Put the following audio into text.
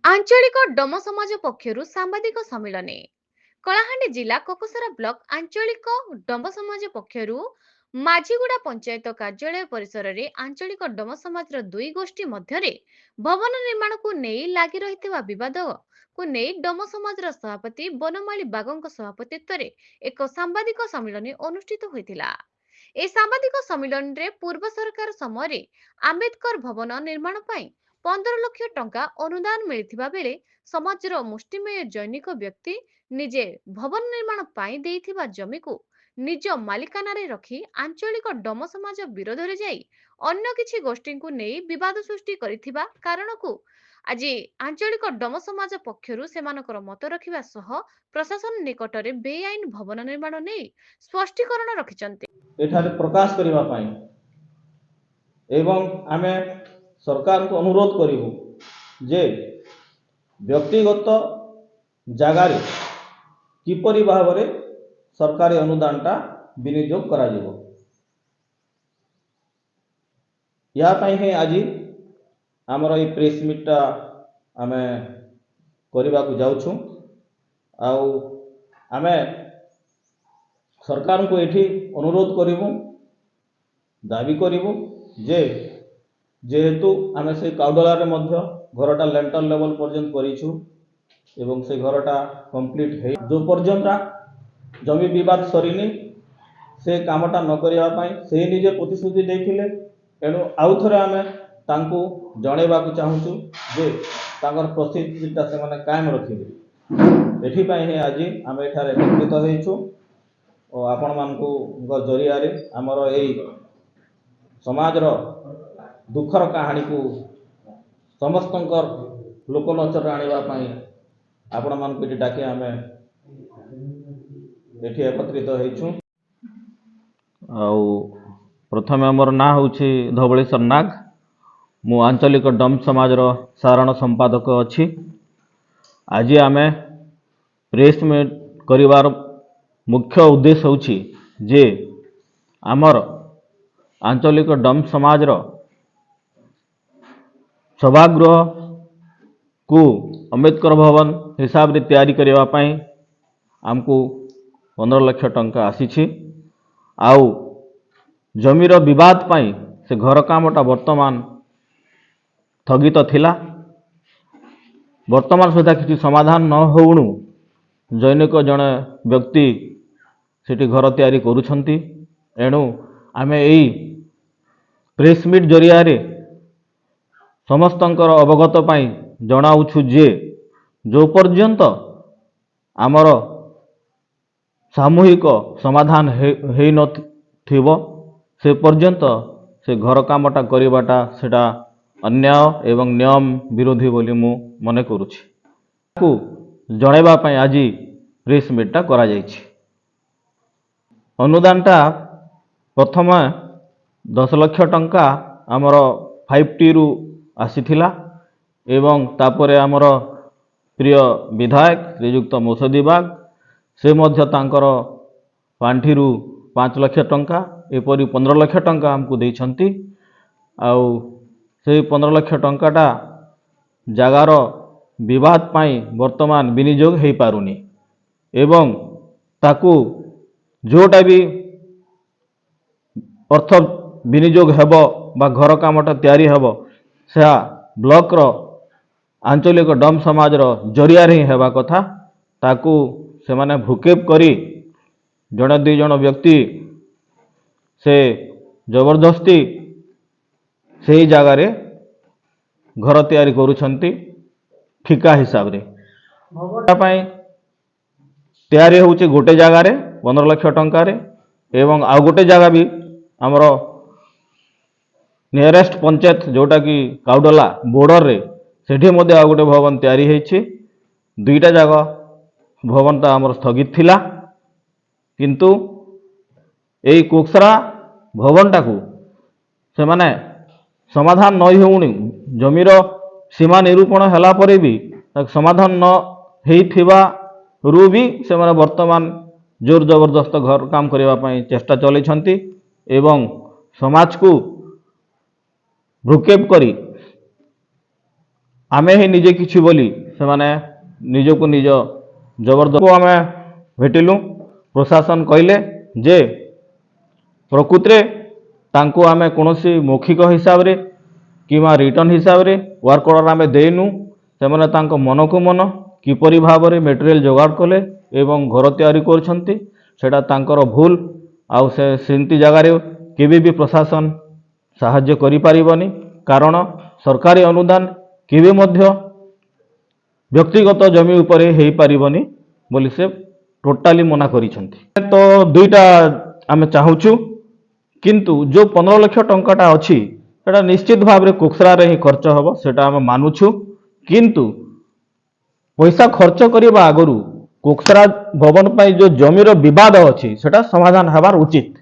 आंचलिक डम समाज पक्षरु सांबादिक सम्मेलन कलाहांडी जिला कोकसरा ब्लॉक आंचलिक डम समाज पक्षरु माझीगुड़ा पंचायत कार्यालय परिसर में आंचलिक डम समाज दुई गोष्ठी मध्य भवन निर्माण को नहीं लगी रही बद को नहीं डम समाज सभापति बनमाली बागों सभापतित्व एक सांबादिक सम्मेलन अनुष्ठित होता। ए सांबादिक सम्मेलन रे पूर्व सरकार समय आंबेडकर भवन निर्माण पाई 15 लाख टंका अनुदान मिलिथिबा बेले समाजर मुष्टिमेय जैनिक व्यक्ति निजे भवन निर्माण पाई देइथिबा जमी को निज मालिकाना रे रखी आंचलिक डम समाज विरोध रे जाई अन्य किछि गोष्ठी को नहीं विवाद सृष्टि करिथिबा कारण को आज आंचलिक डम समाज पक्षरु सेमानकर मत रखिबा सह प्रशासन निकटरे बेआईन भवन निर्माण नहीं स्पष्टीकरण रखिचंती। एठारे प्रकाश करबा पाई एवं आमे सरकार को अनुरोध करिबु जे व्यक्तिगत जगार किपरि भावरे सरकारी अनुदानटा विनियोग करा जिवो या पाई हे आज आमर ए प्रेस मीटा आमे करबा को जाउछु आउ आमे सरकार को एठी अनुरोध करिबु दाबी करिबु जे जेहेतु आमे से काउडलारे मध्य घरटा लेंटर लेवल पर्यंत करिछु एवं से घरटा कंप्लीट है जो पर्यंत जमी विवाद सरीनी से कामटा न करिया पाई से निजे प्रतिश्रुति देथिले एनु आउ थरे आमे तांको जणेबा को चाहूछु जे तांकर प्रतिश्रुतिटा से माने कायम रखिबे एठी पाई हे आज आमे एठारे एकत्रित होइछु और आपण मानकु जरिया रे हमर एई समाजर दुखर कहानी को समस्तंकर लोकलोचन आनिबा पाई आपण मानकु एठी डाके आमे एठी एकत्रित होइछु। प्रथम आमर ना हूँ धवलेश्वर नाग मु आंचलिक डम समाज साधारण संपादक अच्छी आज आमे प्रेस मीट करिवार मुख्य उद्देश्य होची जे आमर आंचलिक डम समाज सभागृह को अंबेडकर भवन हिसाब रे तैयारी करबा पई आमको 15 लाख टंका आसीछि आउ जमीर विवाद पाई से घर कामटा वर्तमान स्थगित थिला वर्तमान सुधा किसी समाधान न होउणु जैनिक जड़े व्यक्ति सेठी घर तैयारी करुछंती एणु आमे एई प्रेस मीट जरिया रे समस्तंकर अवगत पाई जनाउछु जे जो पर्यंत आमर सामूहिक समाधान हेई न थिबो से पर्यंत से घर कामटा करिबाटा सेटा अन्याय एवं नियम विरोधी बोली मु मने करुछि को जणेबा पई आज प्रेस मीटा करा जायछि। अनुदानटा प्रथम 10 लाख टंका आमर 5T रु आसीथिला एवं तापरे आमर प्रिय विधायक श्रीयुक्त मौसदी बाग से मध्य तांकर पांठी रु 5 लाख टंका एपरी 15 लाख टंका हमको देइछंती आउ से 15 लाख टंकाटा जगार विवाद पाई वर्तमान विनियोग हो पारुनी एवं ताकू जोटा भी अर्थ विनियोग हेबो बा घर कामटा तैयारी हेबो से ब्लॉक रो आंचलिक डम समाज रो जरिया रे हेबा कथा ताकू से माने भूकेप करी जड़े दुई जन व्यक्ति से जबरदस्ती से ही जगार घर तैयारी करुछंती ठिका हिसाब रे तैयारी होउचे गोटे जगार 15 लाख टंका रे एवं आउ गोटे जगह भी आमर नियरेस्ट पंचायत जोटा कि काउडला बॉर्डर रे सेठी मध्य आउ गोटे भवन तैयारी हेछि दुईटा जगह भवन ता आमर स्थगित थिला किंतु एई कोकसरा भवन टाकू से माने समाधान न होउनी जमीर सीमा निरूपण हला परे भी समाधान न हेइथिबा रु भी से माने वर्तमान जोर जबरदस्त घर काम करबा पई चेष्टा चलैछंती एवं समाज को भ्रुक्षेप करी ଆମେ ହିଁ ନିଜେ କିଛି ବୋଲି ସେମାନେ ନିଜକୁ ନିଜ ଜବରଦସ୍ତ ଆମେ ଭେଟିଲୁ। ପ୍ରଶାସନ କହିଲେ ଯେ ପ୍ରକୃତରେ ତାଙ୍କୁ ଆମେ କୌଣସି ମୌଖିକ ହିସାବରେ କିମ୍ବା ରିଟର୍ଣ୍ଣ ହିସାବରେ ୱାର୍କ ଅର୍ଡ଼ର ଆମେ ଦେଇନୁ। ସେମାନେ ତାଙ୍କ ମନକୁ ମନ କିପରି ଭାବରେ ମେଟେରିଆଲ ଯୋଗାଡ଼ କଲେ ଏବଂ ଘର ତିଆରି କରୁଛନ୍ତି ସେଇଟା ତାଙ୍କର ଭୁଲ। ଆଉ ସେମିତି ଜାଗାରେ କେବେ ବି ପ୍ରଶାସନ ସାହାଯ୍ୟ କରିପାରିବନି, କାରଣ ସରକାରୀ ଅନୁଦାନ କେବେ ମଧ୍ୟ ବ୍ୟକ୍ତିଗତ ଜମି ଉପରେ ହେଇପାରିବନି ବୋଲି ସେ ଟୋଟାଲି ମନା କରିଛନ୍ତି। ତ ଦୁଇଟା ଆମେ ଚାହୁଁଛୁ, କିନ୍ତୁ ଯେଉଁ 15 ଲକ୍ଷ ଟଙ୍କାଟା ଅଛି ସେଟା ନିଶ୍ଚିତ ଭାବରେ କୋକସରାରେ ହିଁ ଖର୍ଚ୍ଚ ହେବ, ସେଟା ଆମେ ମାନୁଛୁ। କିନ୍ତୁ ପଇସା ଖର୍ଚ୍ଚ କରିବା ଆଗରୁ କୋକସରା ଭବନ ପାଇଁ ଯେଉଁ ଜମିର ବିବାଦ ଅଛି ସେଟା ସମାଧାନ ହେବାର ଉଚିତ।